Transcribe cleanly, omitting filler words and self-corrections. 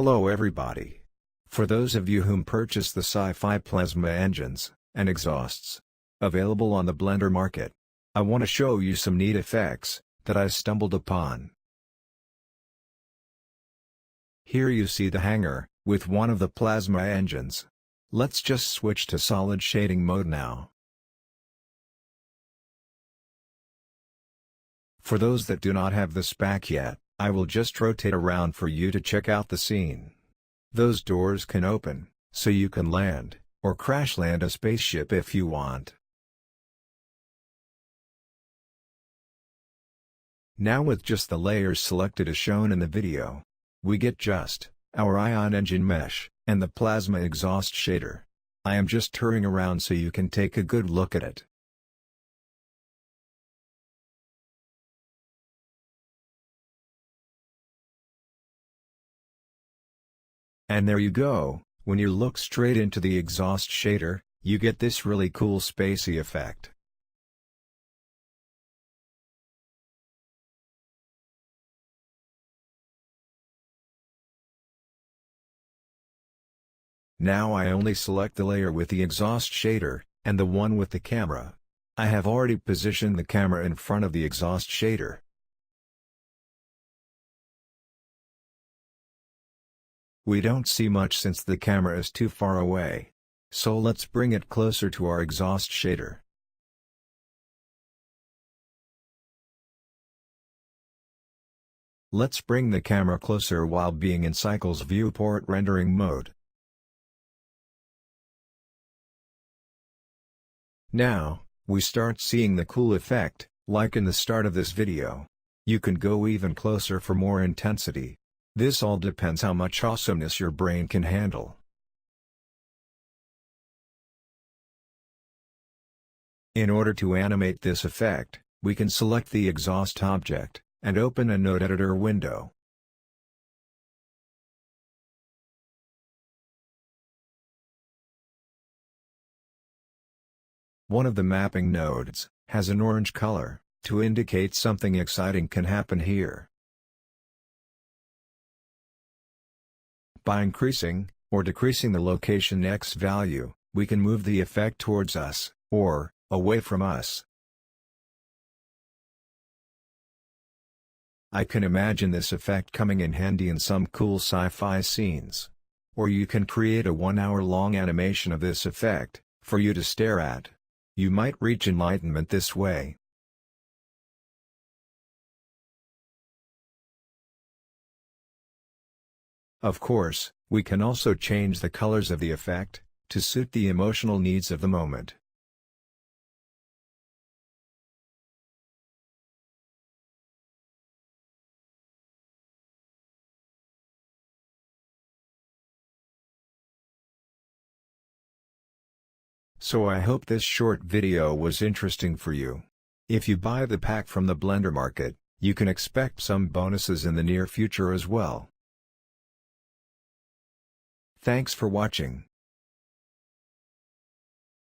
Hello everybody. For those of you whom purchased the Sci-Fi Plasma engines and exhausts available on the Blender market, I want to show you some neat effects that I stumbled upon. Here you see the hanger with one of the Plasma engines. Let's just switch to solid shading mode now. For those that do not have this pack yet, I will just rotate around for you to check out the scene. Those doors can open, so you can land, or crash land a spaceship if you want. Now with just the layers selected as shown in the video, we get just our ion engine mesh, and the plasma exhaust shader. I am just touring around so you can take a good look at it. And there you go, when you look straight into the exhaust shader, you get this really cool spacey effect. Now I only select the layer with the exhaust shader, and the one with the camera. I have already positioned the camera in front of the exhaust shader. We don't see much since the camera is too far away. So let's bring it closer to our exhaust shader. Let's bring the camera closer while being in Cycles viewport rendering mode. Now, we start seeing the cool effect, like in the start of this video. You can go even closer for more intensity. This all depends how much awesomeness your brain can handle. In order to animate this effect, we can select the exhaust object, and open a node editor window. One of the mapping nodes has an orange color, to indicate something exciting can happen here. By increasing or decreasing the location X value, we can move the effect towards us, or away from us. I can imagine this effect coming in handy in some cool sci-fi scenes. Or you can create a 1-hour-long animation of this effect, for you to stare at. You might reach enlightenment this way. Of course, we can also change the colors of the effect, to suit the emotional needs of the moment. So I hope this short video was interesting for you. If you buy the pack from the Blender market, you can expect some bonuses in the near future as well. Thanks for watching.